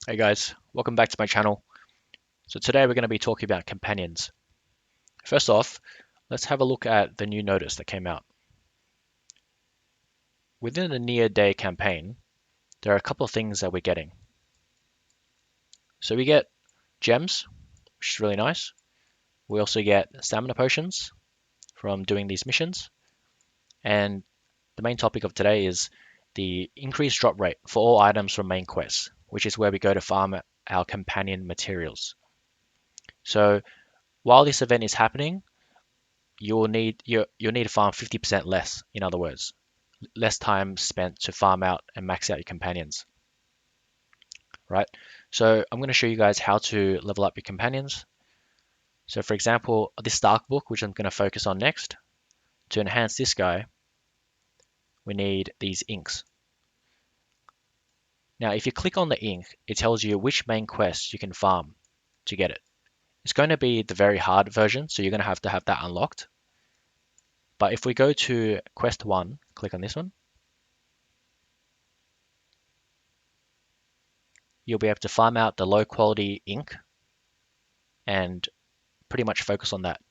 Hey guys, welcome back to my channel. So today we're going to be talking about companions. First off, let's have a look at the new notice that came out. Within the Nier Day campaign, there are a couple of things that we're getting. So we get gems, which is really nice. We also get stamina potions from doing these missions. And the main topic of today is the increased drop rate for all items from main quests, which is where we go to farm our companion materials. So while this event is happening, you'll need to farm 50% less, in other words, less time spent to farm out and max out your companions, right? So I'm going to show you guys how to level up your companions. So for example, this Dark Book, which I'm going to focus on next, to enhance this guy, we need these inks. Now, if you click on the ink, it tells you which main quest you can farm to get it. It's going to be the very hard version, so you're going to have that unlocked. But if we go to quest 1, click on this one, you'll be able to farm out the low quality ink and pretty much focus on that.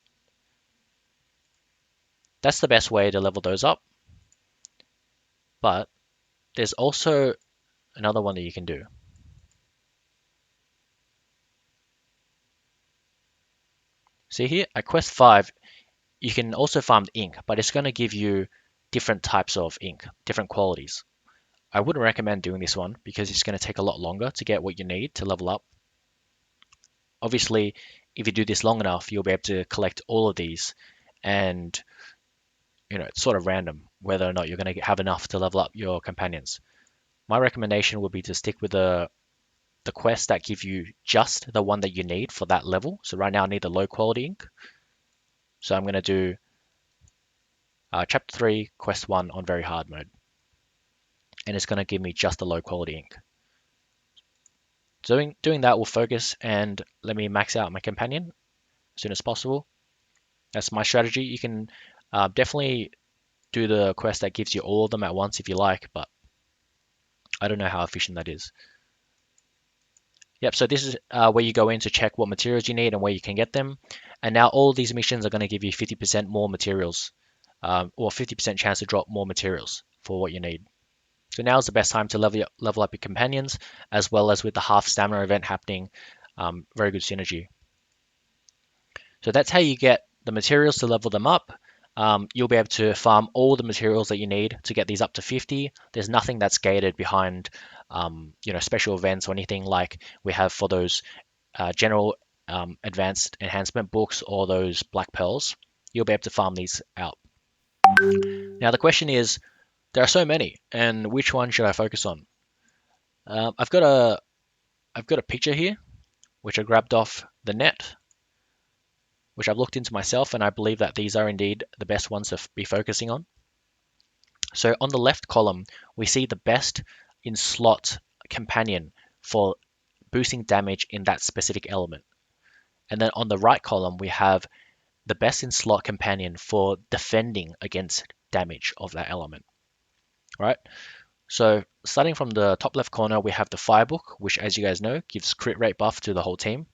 That's the best way to level those up. But there's also another one that you can do. See here, at quest 5, you can also farm the ink, but it's going to give you different types of ink, different qualities. I wouldn't recommend doing this one because it's going to take a lot longer to get what you need to level up. Obviously, if you do this long enough, you'll be able to collect all of these, and it's sort of random whether or not you're going to have enough to level up your companions. My recommendation would be to stick with the quests that give you just the one that you need for that level. So right now I need the low quality ink. So I'm going to do chapter 3, quest 1 on very hard mode. And it's going to give me just the low quality ink. Doing that will focus and let me max out my companion as soon as possible. That's my strategy. You can definitely do the quest that gives you all of them at once if you like, but I don't know how efficient that is. Yep, so this is where you go in to check what materials you need and where you can get them. And now all these missions are going to give you 50% more materials, or 50% chance to drop more materials for what you need. So now is the best time to level up your companions, as well as with the half stamina event happening. Very good synergy. So that's how you get the materials to level them up. You'll be able to farm all the materials that you need to get these up to 50. There's nothing that's gated behind, special events or anything like we have for those general advanced enhancement books or those black pearls. You'll be able to farm these out. Now the question is, there are so many, and which one should I focus on? I've got a picture here, which I grabbed off the net, which I've looked into myself, and I believe that these are indeed the best ones to be focusing on. So on the left column, we see the best in slot companion for boosting damage in that specific element. And then on the right column, we have the best in slot companion for defending against damage of that element, right? So starting from the top left corner, we have the Firebook, which, as you guys know, gives crit rate buff to the whole team.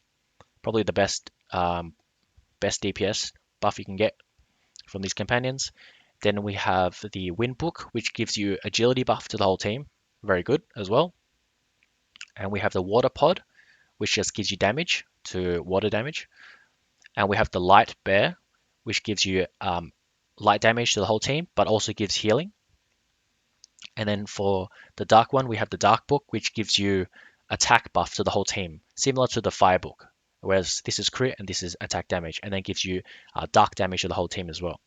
Probably the best DPS buff you can get from these companions. Then we have the Wind Book, which gives you agility buff to the whole team. Very good as well. And we have the Water Pod, which just gives you damage to water damage. And we have the Light Bear, which gives you light damage to the whole team, but also gives healing. And then for the Dark one, we have the Dark Book, which gives you attack buff to the whole team, similar to the Fire Book. Whereas this is crit and this is attack damage, and then gives you dark damage to the whole team as well.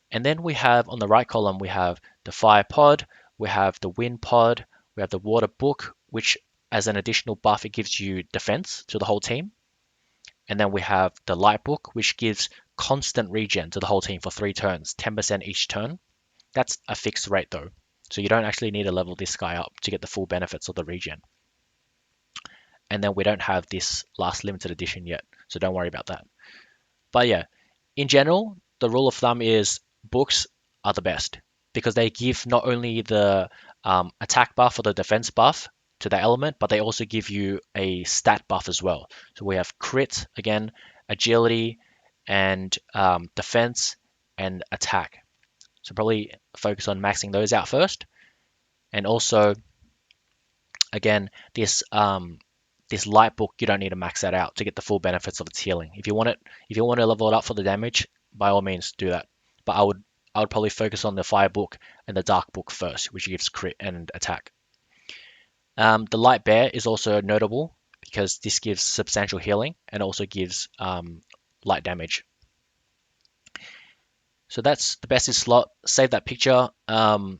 And then we have on the right column, we have the Fire Pod, we have the Wind Pod, we have the Water Book, which as an additional buff, it gives you defense to the whole team. And then we have the Light Book, which gives constant regen to the whole team for 3 turns, 10% each turn. That's a fixed rate though, so you don't actually need to level this guy up to get the full benefits of the regen. And then we don't have this last limited edition yet, so don't worry about that. But yeah, in general, the rule of thumb is books are the best because they give not only the attack buff or the defense buff to the element, but they also give you a stat buff as well. So we have crit again, agility, and defense and attack. So probably focus on maxing those out first, and also again this light book, you don't need to max that out to get the full benefits of its healing. If you want to level it up for the damage, by all means do that. But I would probably focus on the fire book and the dark book first, which gives crit and attack. The light bear is also notable because this gives substantial healing and also gives light damage. So that's the best in slot. Save that picture and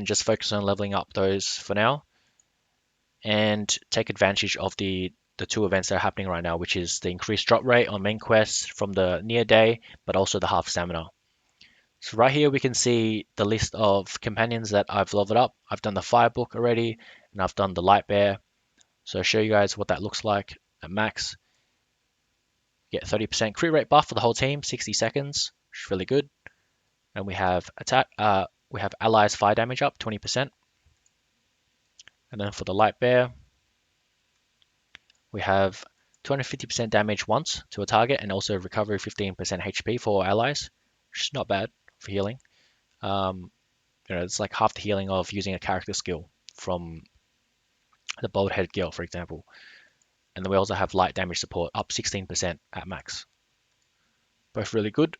just focus on leveling up those for now, and take advantage of the two events that are happening right now, which is the increased drop rate on main quests from the near day, but also the half stamina. So right here we can see the list of companions that I've leveled up. I've done the fire book already, and I've done the light bear. So I'll show you guys what that looks like at max. Get 30% crit rate buff for the whole team, 60 seconds, which is really good. And we have attack. We have allies fire damage up 20%. And then for the light bear, we have 250% damage once to a target, and also recovery 15% HP for allies, which is not bad for healing. It's like half the healing of using a character skill from the Bold Head Girl, for example. And then we also have light damage support up 16% at max. Both really good.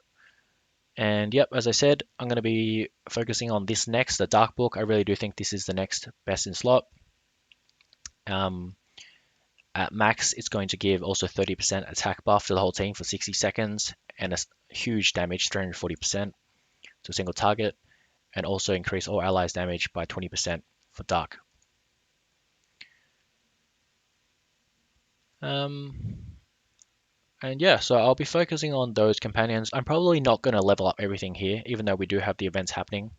And yep, as I said, I'm going to be focusing on this next, the Dark Book. I really do think this is the next best in slot. At max, it's going to give also 30% attack buff to the whole team for 60 seconds, and a huge damage, 340% to a single target, and also increase all allies damage by 20% for Dark. And yeah, so I'll be focusing on those companions. I'm probably not going to level up everything here, even though we do have the events happening.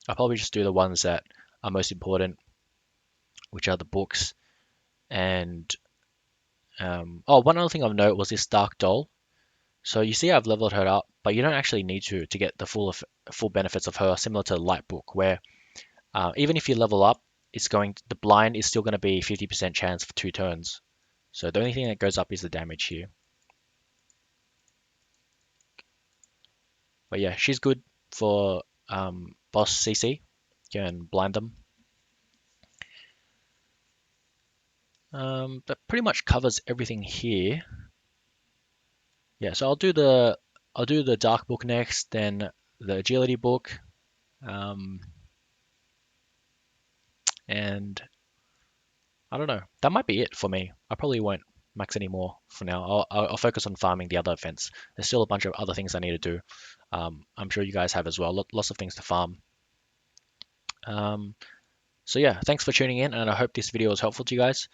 I'll probably just do the ones that are most important, which are the books. And one other thing of note was this Dark Doll. So you see I've leveled her up, but you don't actually need to get the full benefits of her, similar to the Light Book, where even if you level up, the blind is still going to be 50% chance for 2 turns. So the only thing that goes up is the damage here. But yeah, she's good for boss CC. You can blind them. That pretty much covers everything here. Yeah, so I'll do the Dark Book next, then the Agility Book, and I don't know. That might be it for me. I probably won't max anymore for now. I'll focus on farming the other events. There's still a bunch of other things I need to do. I'm sure you guys have as well. Lots of things to farm. So yeah, thanks for tuning in, and I hope this video was helpful to you guys.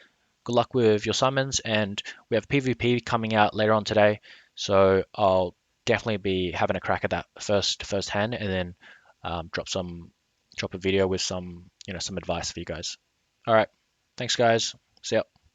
Good luck with your summons, and we have PvP coming out later on today, so I'll definitely be having a crack at that firsthand, and then drop a video with some advice for you guys. All right, thanks guys. See ya.